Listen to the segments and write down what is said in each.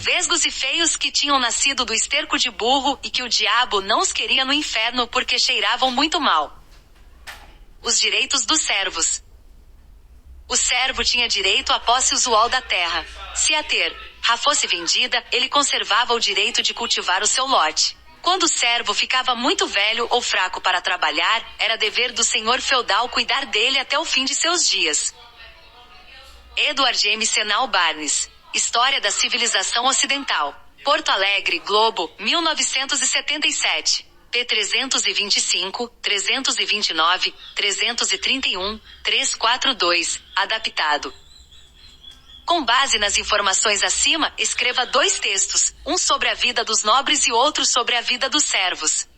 vesgos e feios que tinham nascido do esterco de burro e que o diabo não os queria no inferno porque cheiravam muito mal. Os direitos dos servos. O servo tinha direito à posse usual da terra. Se a terra fosse vendida, ele conservava o direito de cultivar o seu lote. Quando o servo ficava muito velho ou fraco para trabalhar, era dever do senhor feudal cuidar dele até o fim de seus dias. Edward M. Senal Barnes. História da Civilização Ocidental. Porto Alegre, Globo, 1977. p. 325, 329, 331, 342, adaptado. Com base nas informações acima, escreva 2 textos, um sobre a vida dos nobres e outro sobre a vida dos servos.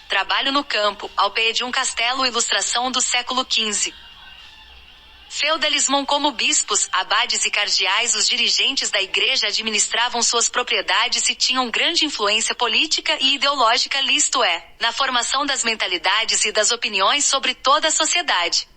Trabalho no campo, ao pé de um castelo, ilustração do século XV. Feudalismo. Como bispos, abades e cardeais, os dirigentes da igreja administravam suas propriedades e tinham grande influência política e ideológica, isto é, na formação das mentalidades e das opiniões sobre toda a sociedade.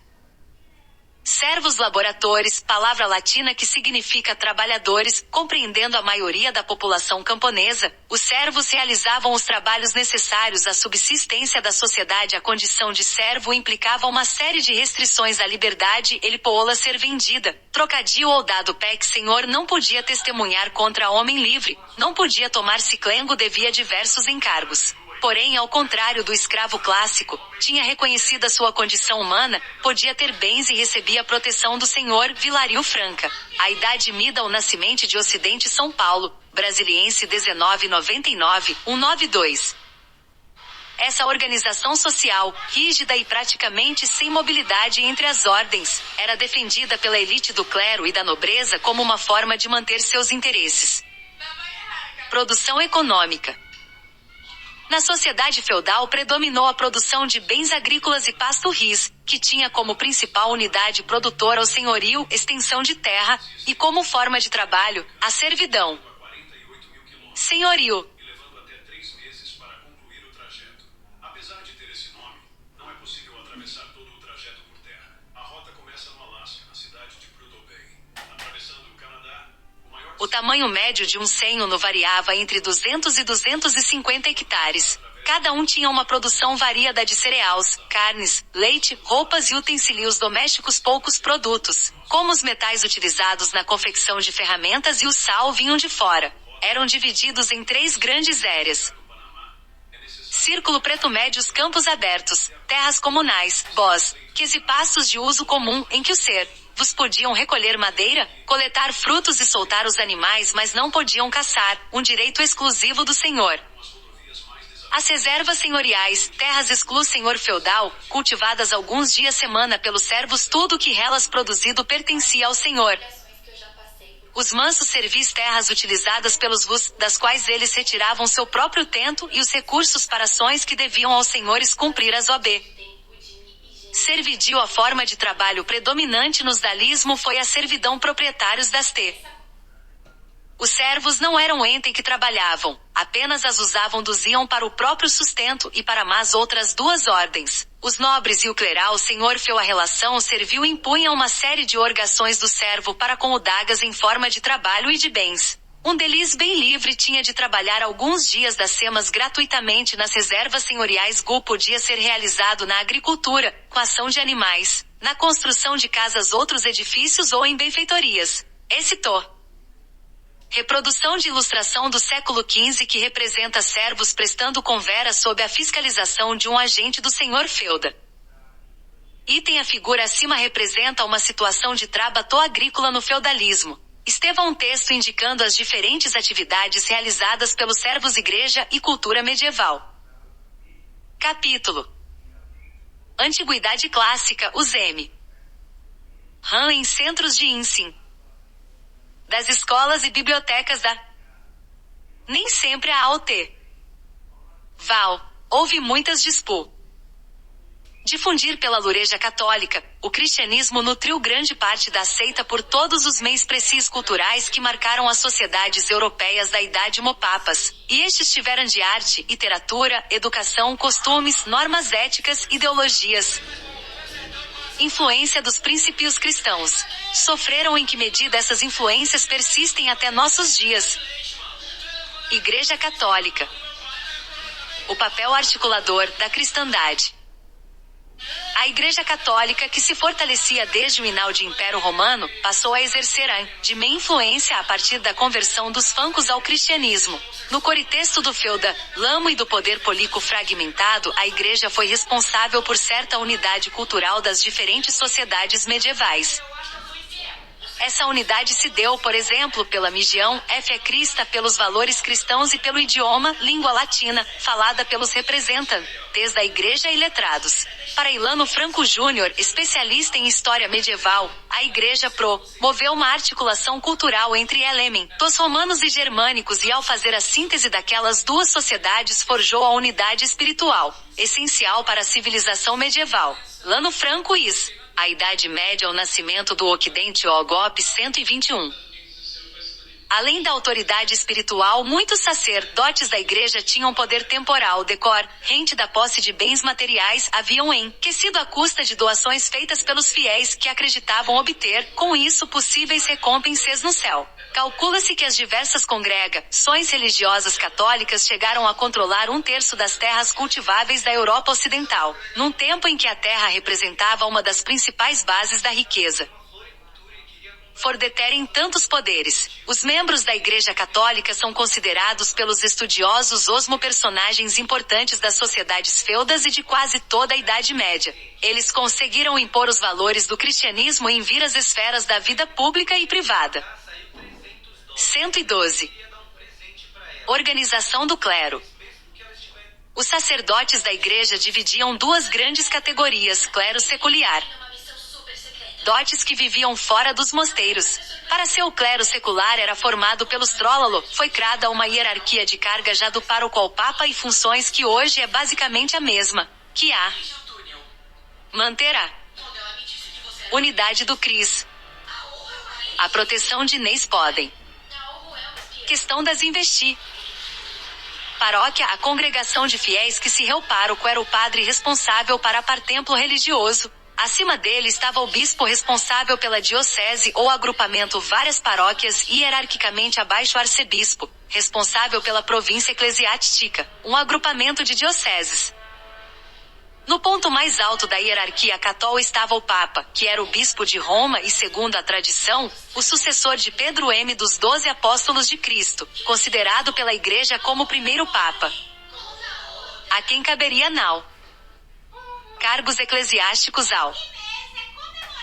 Servos laboratores, palavra latina que significa trabalhadores, compreendendo a maioria da população camponesa, os servos realizavam os trabalhos necessários à subsistência da sociedade. A condição de servo implicava uma série de restrições à liberdade, ele pô-la ser vendida, trocadilho ou dado pé que senhor não podia testemunhar contra homem livre, não podia tomar ciclengo, devia diversos encargos. Porém, ao contrário do escravo clássico, tinha reconhecida sua condição humana, podia ter bens e recebia a proteção do senhor. Vilario Franca. A Idade Mida. O Nascimento de Ocidente. São Paulo, Brasiliense 1999, 192. Essa organização social, rígida e praticamente sem mobilidade entre as ordens, era defendida pela elite do clero e da nobreza como uma forma de manter seus interesses. Produção econômica. Na sociedade feudal predominou a produção de bens agrícolas e pasto-ris, que tinha como principal unidade produtora o senhorio, extensão de terra, e como forma de trabalho, a servidão. Senhorio. O tamanho médio de um senho variava entre 200 e 250 hectares. Cada um tinha uma produção variada de cereais, carnes, leite, roupas e utensílios domésticos. Poucos produtos, como os metais utilizados na confecção de ferramentas e o sal, vinham de fora. Eram divididos em 3 grandes áreas. Círculo preto. Médios campos abertos, terras comunais, bosques e pastos de uso comum, em que os servos podiam recolher madeira, coletar frutos e soltar os animais, mas não podiam caçar, um direito exclusivo do senhor. As reservas senhoriais, terras exclu senhor feudal, cultivadas alguns dias semana pelos servos. Tudo que nelas produzido pertencia ao senhor. Os mansos servis, terras utilizadas pelos vos, das quais eles retiravam seu próprio tento e os recursos para ações que deviam aos senhores cumprir as ob. Servidio. A forma de trabalho predominante no feudalismo foi a servidão. Proprietários das Os servos não eram ente que trabalhavam, apenas as usavam para o próprio sustento e para mais outras 2 ordens. Os nobres e o cleral. O senhor feu a relação servil impunha uma série de obrigações do servo para com o dagas em forma de trabalho e de bens. Um deles, bem livre, tinha de trabalhar alguns dias das semas gratuitamente nas reservas senhoriais. Podia ser realizado na agricultura, com ação de animais, na construção de casas, outros edifícios ou em benfeitorias. Reprodução de ilustração do século XV que representa servos prestando convera sob a fiscalização de um agente do senhor feuda. Item. A figura acima representa uma situação de trabalho agrícola no feudalismo. Estevão. Um texto indicando as diferentes atividades realizadas pelos servos. Igreja e cultura medieval. Capítulo. Antiguidade clássica. Os em centros de ensino das escolas e bibliotecas da. Nem sempre a houve muitas disputas. Difundir pela Igreja Católica, o cristianismo nutriu grande parte da seita por todos os meios precisos culturais que marcaram as sociedades europeias da Idade Papas, e estes tiveram de arte, literatura, educação, costumes, normas éticas, ideologias. Influência dos princípios cristãos. Sofreram em que medida essas influências persistem até nossos dias. Igreja Católica. O papel articulador da cristandade. A Igreja Católica, que se fortalecia desde o final de Império Romano, passou a exercer a influência a partir da conversão dos francos ao cristianismo. No contexto do feudalismo e do poder político fragmentado, a Igreja foi responsável por certa unidade cultural das diferentes sociedades medievais. Essa unidade se deu, por exemplo, pela religião fé crista, pelos valores cristãos e pelo idioma, língua latina, falada pelos representantes da Igreja e letrados. Para Ilano Franco Júnior, especialista em história medieval, a Igreja promoveu uma articulação cultural entre elementos romanos e germânicos e ao fazer a síntese daquelas duas sociedades forjou a unidade espiritual, essencial para a civilização medieval. Lano Franco Is. A Idade Média, o nascimento do Ocidente, OGOP 121. Além da autoridade espiritual, muitos sacerdotes da Igreja tinham poder temporal decorrente da posse de bens materiais, haviam enriquecido à custa de doações feitas pelos fiéis que acreditavam obter, com isso, possíveis recompensas no céu. Calcula-se que as diversas congregações religiosas católicas chegaram a controlar 1/3 das terras cultiváveis da Europa Ocidental, num tempo em que a terra representava uma das principais bases da riqueza. Por deterem tantos poderes, os membros da Igreja Católica são considerados pelos estudiosos como personagens importantes das sociedades feudas e de quase toda a Idade Média. Eles conseguiram impor os valores do cristianismo em várias esferas da vida pública e privada. 112. Organização do clero. Os sacerdotes da Igreja dividiam duas grandes categorias: clero secular, sacerdotes que viviam fora dos mosteiros. Para seu clero secular era formado pelos trólalo, foi criada uma hierarquia de carga já do pároco ao papa e funções que hoje é basicamente a mesma, que a manter a unidade do Cris. A proteção de Neis podem. Questão das investi. Paróquia, a congregação de fiéis que se reu pároco era o padre responsável para par templo religioso. Acima dele estava o bispo responsável pela diocese ou agrupamento várias paróquias e hierarquicamente abaixo o arcebispo, responsável pela província eclesiástica, um agrupamento de dioceses. No ponto mais alto da hierarquia católica estava o Papa, que era o bispo de Roma e, segundo a tradição, o sucessor de Pedro M dos 12 Apóstolos de Cristo, considerado pela Igreja como o primeiro Papa. A quem caberia cargos eclesiásticos ao.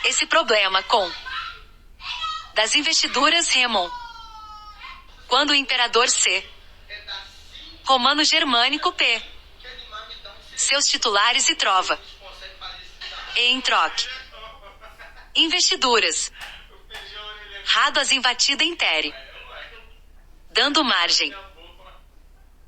Esse problema com das investiduras remon. Quando o imperador C. Romano Germânico P. Seus titulares e trova. E em troque. Investiduras. Rado as invatida intere. Dando margem.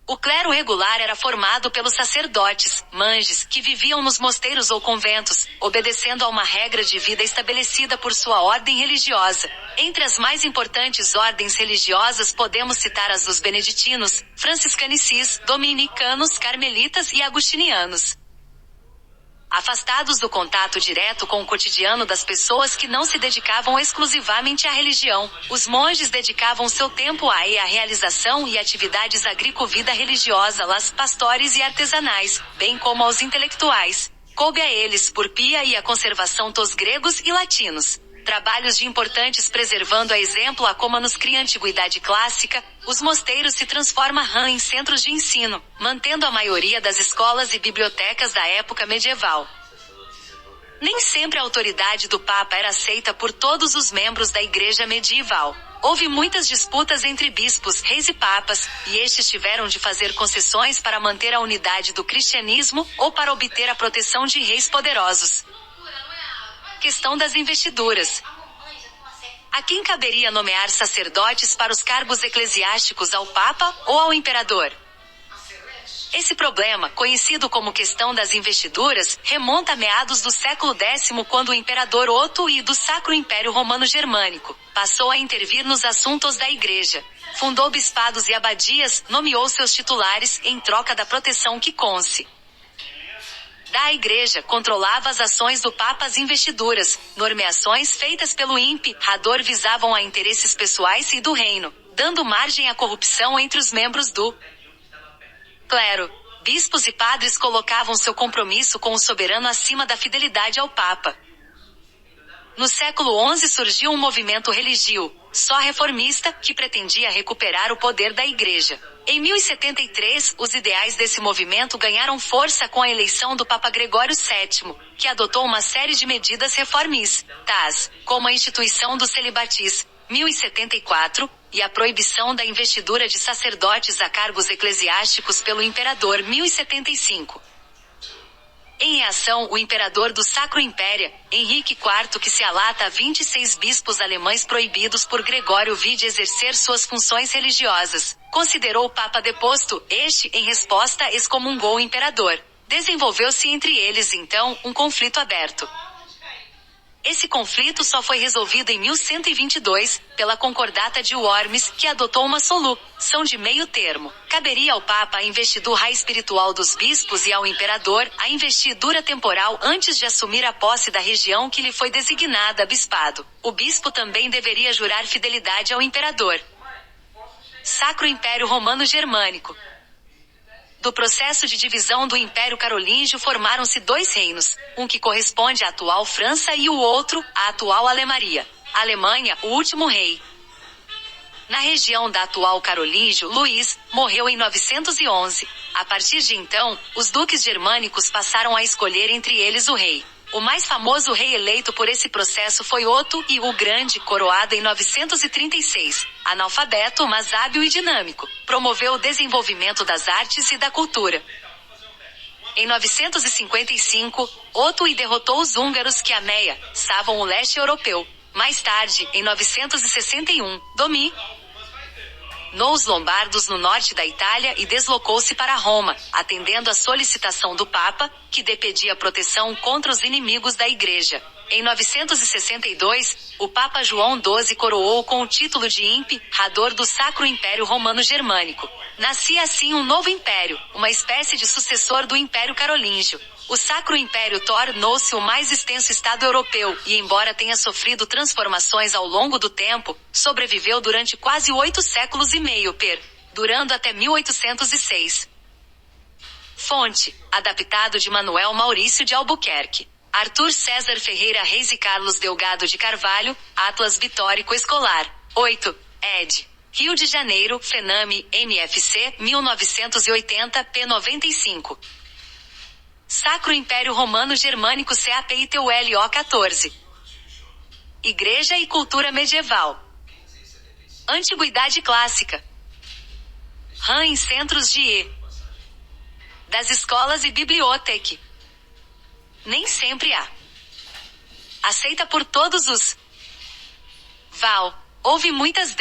O clero regular era formado pelos sacerdotes, monges, que viviam nos mosteiros ou conventos, obedecendo a uma regra de vida estabelecida por sua ordem religiosa. Entre as mais importantes ordens religiosas podemos citar as dos beneditinos, franciscanicis, dominicanos, carmelitas e agustinianos. Afastados do contato direto com o cotidiano das pessoas que não se dedicavam exclusivamente à religião, os monges dedicavam seu tempo à realização e atividades agrícola-vida religiosa, las pastores e artesanais, bem como aos intelectuais. Coube a eles, por pia e a conservação dos gregos e latinos. Trabalhos de importantes preservando a exemplo a como nos cria a antiguidade clássica, os mosteiros se transformam em centros de ensino, mantendo a maioria das escolas e bibliotecas da época medieval. Nem sempre a autoridade do Papa era aceita por todos os membros da Igreja medieval. Houve muitas disputas entre bispos, reis e papas, e estes tiveram de fazer concessões para manter a unidade do cristianismo, ou para obter a proteção de reis poderosos. Questão das investiduras. A quem caberia nomear sacerdotes para os cargos eclesiásticos, ao Papa ou ao Imperador? Esse problema, conhecido como questão das investiduras, remonta a meados do século X, quando o Imperador Otto I do Sacro Império Romano Germânico passou a intervir nos assuntos da Igreja. Fundou bispados e abadias, nomeou seus titulares, em troca da proteção que da Igreja controlava as ações do Papa. As investiduras, nomeações feitas pelo imperador visavam a interesses pessoais e do reino, dando margem à corrupção entre os membros do clero. Bispos e padres colocavam seu compromisso com o soberano acima da fidelidade ao Papa. No século XI surgiu um movimento religioso, só reformista, que pretendia recuperar o poder da Igreja. Em 1073, os ideais desse movimento ganharam força com a eleição do Papa Gregório VII, que adotou uma série de medidas reformistas, como a instituição do celibatismo, 1074, e a proibição da investidura de sacerdotes a cargos eclesiásticos pelo imperador, 1075. Em reação, o imperador do Sacro Império, Henrique IV, que se alata a 26 bispos alemães proibidos por Gregório V de exercer suas funções religiosas, considerou o Papa deposto. Este, em resposta, excomungou o imperador. Desenvolveu-se entre eles, então, um conflito aberto. Esse conflito só foi resolvido em 1122, pela Concordata de Worms, que adotou uma solução de meio termo. Caberia ao Papa a investidura espiritual dos bispos e ao imperador a investidura temporal antes de assumir a posse da região que lhe foi designada bispado. O bispo também deveria jurar fidelidade ao imperador. Sacro Império Romano Germânico. Do processo de divisão do Império Carolíngio formaram-se dois reinos, um que corresponde à atual França e o outro, à atual Alemanha. Alemanha, o último rei. Na região da atual Carolíngio, Luís morreu em 911. A partir de então, os duques germânicos passaram a escolher entre eles o rei. O mais famoso rei eleito por esse processo foi Otto I o Grande, coroado em 936. Analfabeto, mas hábil e dinâmico, promoveu o desenvolvimento das artes e da cultura. Em 955, Otto I derrotou os húngaros que ameaçavam o leste europeu. Mais tarde, em 961, dominou os lombardos no norte da Itália e deslocou-se para Roma, atendendo à solicitação do Papa, que lhe pedia proteção contra os inimigos da Igreja. Em 962, o Papa João XII coroou com o título de imperador do Sacro Império Romano Germânico. Nascia assim um novo império, uma espécie de sucessor do Império Carolíngio. O Sacro Império tornou-se o mais extenso Estado europeu, e embora tenha sofrido transformações ao longo do tempo, sobreviveu durante quase 8 séculos e meio, durando até 1806. Fonte: adaptado de Manuel Maurício de Albuquerque. Arthur César Ferreira Reis e Carlos Delgado de Carvalho, Atlas Vitórico Escolar. 8. ed. Rio de Janeiro, Fename, MFC, 1980, p. 95. Sacro Império Romano Germânico CAPITULO 14. Igreja e cultura medieval. Antiguidade clássica. RAM em centros de das escolas e biblioteca. Nem sempre há. Aceita por todos os houve muitas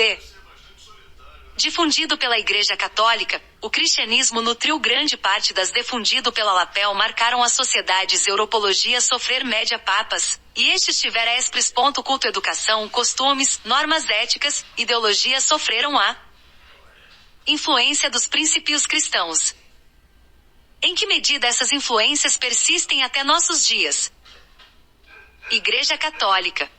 difundido pela Igreja Católica, o cristianismo nutriu grande parte das difundido pela lapel marcaram as sociedades europologia sofrer média papas, e estes tiveram culto educação, costumes, normas éticas, ideologia sofreram a influência dos princípios cristãos. Em que medida essas influências persistem até nossos dias? Igreja Católica.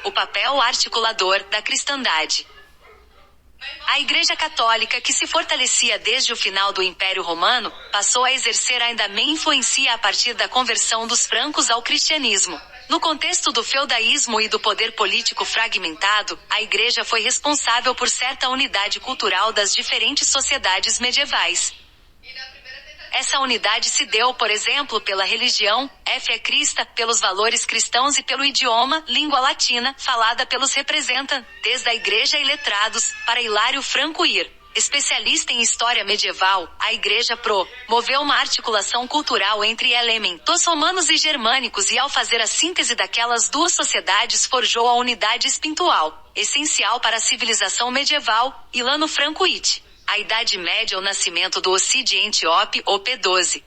O papel articulador da cristandade. A Igreja Católica, que se fortalecia desde o final do Império Romano, passou a exercer ainda mais influência a partir da conversão dos francos ao cristianismo. No contexto do feudalismo e do poder político fragmentado, a Igreja foi responsável por certa unidade cultural das diferentes sociedades medievais. Essa unidade se deu, por exemplo, pela religião, fé crista, pelos valores cristãos e pelo idioma, língua latina, falada pelos representantes da Igreja e letrados, para Hilário Franco Ir. Especialista em história medieval, a Igreja promoveu uma articulação cultural entre elementos romanos e germânicos e ao fazer a síntese daquelas duas sociedades forjou a unidade espiritual, essencial para a civilização medieval, Hilano Franco It. A Idade Média, o nascimento do Ocidente Op. Op. 12.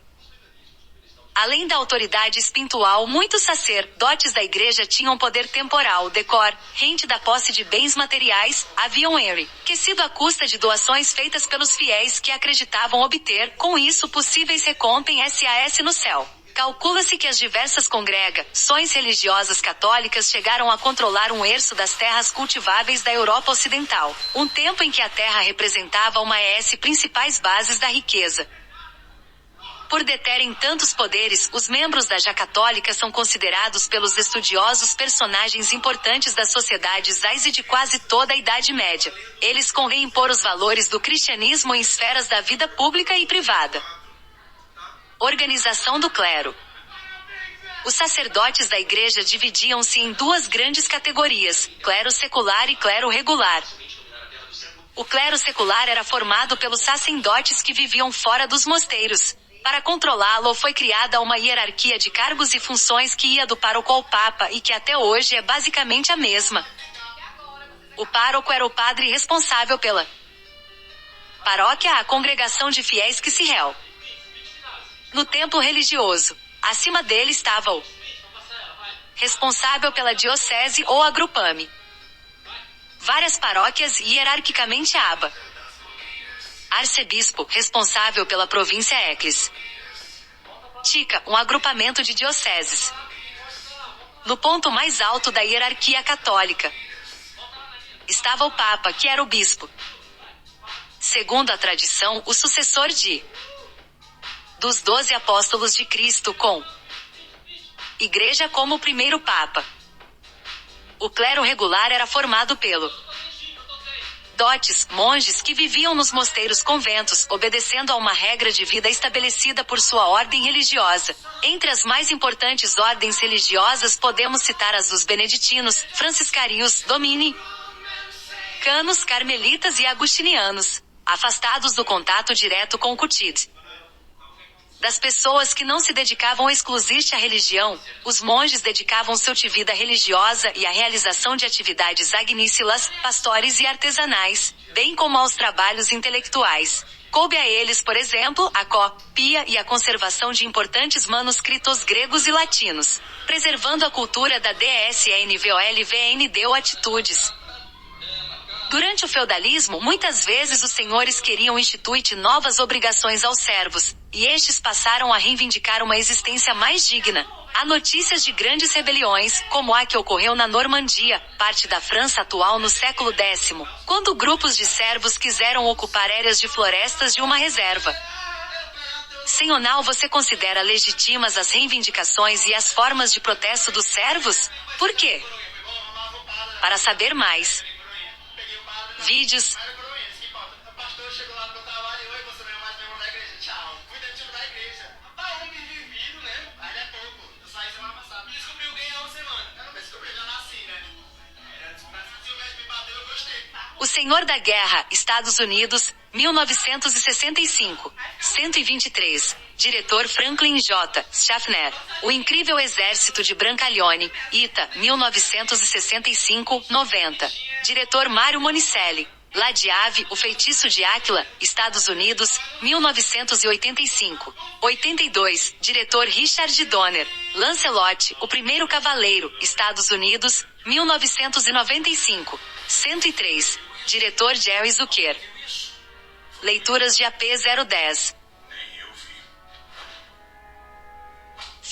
Além da autoridade espiritual, muitos sacerdotes da igreja tinham poder temporal, decor, rente da posse de bens materiais, haviam enriquecido à custa de doações feitas pelos fiéis que acreditavam obter, com isso, possíveis recompensas no céu. Calcula-se que as diversas congregações religiosas católicas chegaram a controlar um terço das terras cultiváveis da Europa Ocidental, um tempo em que a terra representava uma das principais bases da riqueza. Por deterem tantos poderes, os membros da Já Católica são considerados pelos estudiosos personagens importantes das sociedades ais e de quase toda a Idade Média. Eles conseguem impor os valores do cristianismo em esferas da vida pública e privada. Organização do clero. Os sacerdotes da igreja dividiam-se em duas grandes categorias, clero secular e clero regular. O clero secular era formado pelos sacerdotes que viviam fora dos mosteiros. Para controlá-lo foi criada uma hierarquia de cargos e funções que ia do pároco ao papa e que até hoje é basicamente a mesma. O pároco era o padre responsável pela paróquia, a congregação de fiéis que se reúnem no templo religioso. Acima dele estava o responsável pela diocese ou agrupame. Várias paróquias hierarquicamente aba. Arcebispo, responsável pela província eclesiástica, um agrupamento de dioceses. No ponto mais alto da hierarquia católica estava o Papa, que era o bispo. Segundo a tradição, o sucessor dos 12 apóstolos de Cristo, com Igreja como o primeiro Papa. O clero regular era formado pelo dotes, monges que viviam nos mosteiros conventos, obedecendo a uma regra de vida estabelecida por sua ordem religiosa. Entre as mais importantes ordens religiosas podemos citar as dos beneditinos, franciscários, dominicanos, carmelitas e agustinianos, afastados do contato direto com o cotidiano das pessoas que não se dedicavam exclusivamente à religião. Os monges dedicavam-se à vida religiosa e à realização de atividades agnícolas, pastores e artesanais, bem como aos trabalhos intelectuais. Coube a eles, por exemplo, a cópia e a conservação de importantes manuscritos gregos e latinos, preservando a cultura da DSNVOLVN deu atitudes. Durante o feudalismo, muitas vezes os senhores queriam instituir novas obrigações aos servos, e estes passaram a reivindicar uma existência mais digna. Há notícias de grandes rebeliões, como a que ocorreu na Normandia, parte da França atual no século X, quando grupos de servos quiseram ocupar áreas de florestas de uma reserva. Senhonal, você considera legítimas as reivindicações e as formas de protesto dos servos? Por quê? Para saber mais, vídeos. O Senhor da Guerra, Estados Unidos, 1965. 123. Diretor Franklin J. Schaffner. O Incrível Exército de Brancaleone, Ita, 1965, 90. Diretor Mário Monicelli. La Diave, O Feitiço de Áquila, Estados Unidos, 1985. 82. Diretor Richard Donner. Lancelot, O Primeiro Cavaleiro, Estados Unidos, 1995. 103. Diretor Jerry Zucker. Leituras de AP 010.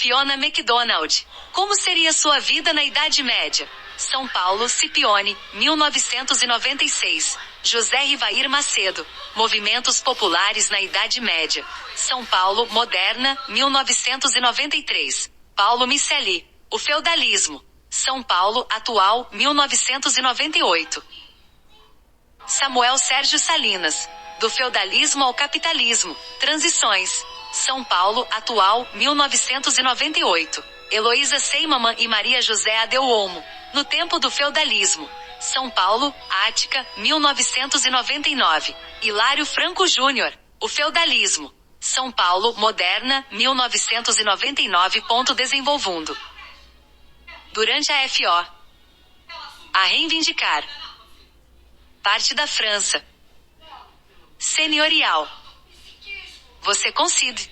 Fiona MacDonald. Como seria sua vida na Idade Média? São Paulo, Scipione, 1996. José Rivair Macedo. Movimentos populares na Idade Média. São Paulo, Moderna, 1993. Paulo Micelli. O feudalismo. São Paulo, atual, 1998. Samuel Sérgio Salinas. Do feudalismo ao capitalismo. Transições. São Paulo, atual, 1998. Heloísa Seimaman e Maria José Adeuomo. No tempo do feudalismo. São Paulo, Ática, 1999. Hilário Franco Júnior. O feudalismo. São Paulo, Moderna, 1999. Desenvolvendo. Durante a FO. A reivindicar. Parte da França. Senhorial. Você considera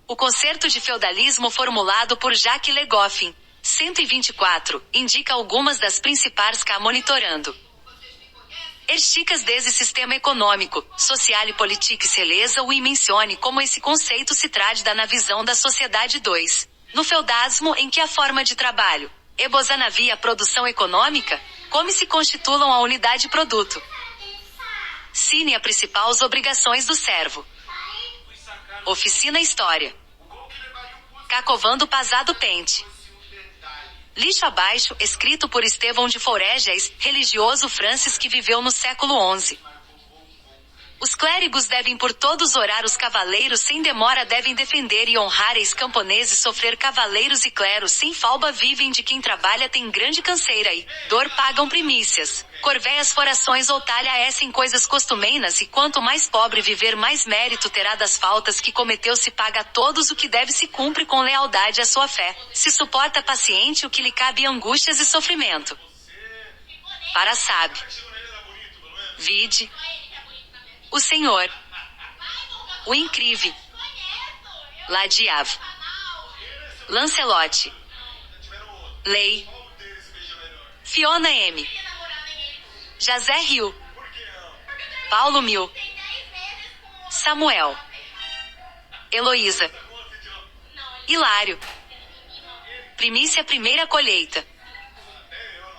O conceito de feudalismo formulado por Jacques Le Goffin, 124, indica algumas das principais cá monitorando. Esticas desse sistema econômico, social e político se lesa e mencione como esse conceito se trata na visão da sociedade 2. No feudalismo em que a forma de trabalho, ebozanavia a produção econômica, como se constitulam a unidade produto. Cine a principais obrigações do servo. Oficina História. Cacovando Pasado Pente. Lixo Abaixo, escrito por Estevão de Forges, religioso Francis que viveu no século XI. Os clérigos devem por todos orar os cavaleiros sem demora devem defender e honrar ex camponeses sofrer cavaleiros e cleros sem falba vivem de quem trabalha tem grande canseira e dor pagam primícias. Corvéias forações ou talha essem coisas costumeiras e quanto mais pobre viver mais mérito terá das faltas que cometeu se paga a todos o que deve se cumpre com lealdade à sua fé, se suporta paciente o que lhe cabe angústias e sofrimento. Para sabe. Vide. O Senhor. O Incrível. Ladiave. Lancelote. Lei. Fiona M. Jazé Rio. Paulo Mil. Samuel. Heloísa. Hilário. Primícia Primeira Colheita.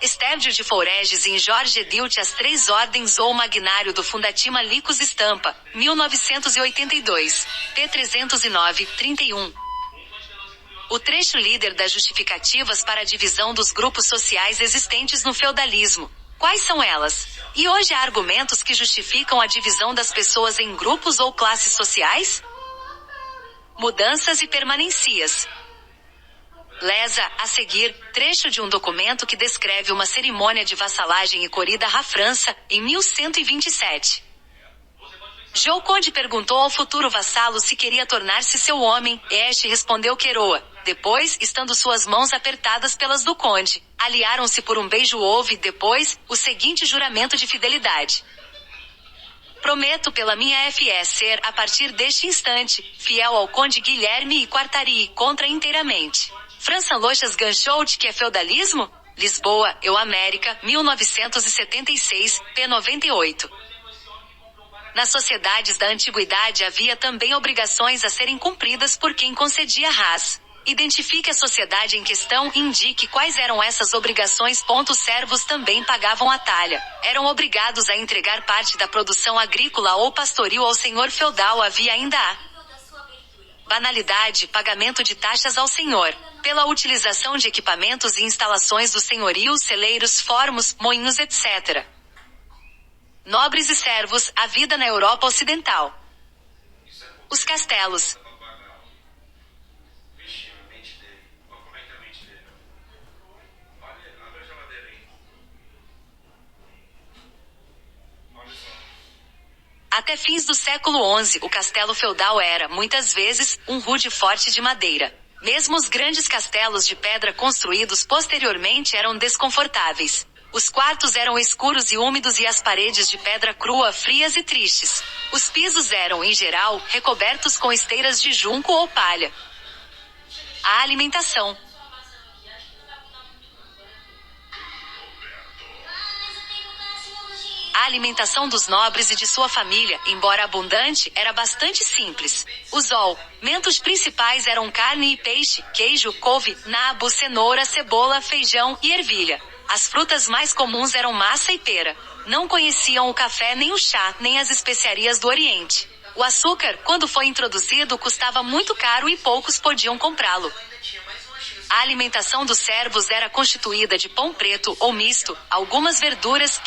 Estérdio de Forges em Jorge Edilt As Três Ordens ou Magnário do Fundatima Licos Estampa, 1982, p. 309, 31. O trecho líder das justificativas para a divisão dos grupos sociais existentes no feudalismo. Quais são elas? E hoje há argumentos que justificam a divisão das pessoas em grupos ou classes sociais? Mudanças e permanências. Lesa, a seguir, trecho de um documento que descreve uma cerimônia de vassalagem e corrida à França, em 1127. Joconde perguntou ao futuro vassalo se queria tornar-se seu homem, e este respondeu que eroa. Depois, estando suas mãos apertadas pelas do conde, aliaram-se por um beijo houve, depois, o seguinte juramento de fidelidade. Prometo pela minha FE ser, a partir deste instante, fiel ao conde Guilherme e quartaria contra inteiramente. França Lochas Ganchout que é feudalismo? Lisboa, Eu América, 1976, p. 98. Nas sociedades da antiguidade havia também obrigações a serem cumpridas por quem concedia ras. Identifique a sociedade em questão e indique quais eram essas obrigações. Servos também pagavam a talha. Eram obrigados a entregar parte da produção agrícola ou pastoril ao senhor feudal. Havia ainda a banalidade, pagamento de taxas ao senhor, pela utilização de equipamentos e instalações do senhorio, celeiros, formos, moinhos, etc. Nobres e servos, a vida na Europa Ocidental. Os castelos. Até fins do século XI, o castelo feudal era, muitas vezes, um rude forte de madeira. Mesmo os grandes castelos de pedra construídos posteriormente eram desconfortáveis. Os quartos eram escuros e úmidos e as paredes de pedra crua, frias e tristes. Os pisos eram, em geral, recobertos com esteiras de junco ou palha. A alimentação. A alimentação dos nobres e de sua família, embora abundante, era bastante simples. Os alimentos principais eram carne e peixe, queijo, couve, nabo, cenoura, cebola, feijão e ervilha. As frutas mais comuns eram massa e pera. Não conheciam o café nem o chá, nem as especiarias do Oriente. O açúcar, quando foi introduzido, custava muito caro e poucos podiam comprá-lo. A alimentação dos servos era constituída de pão preto ou misto, algumas verduras,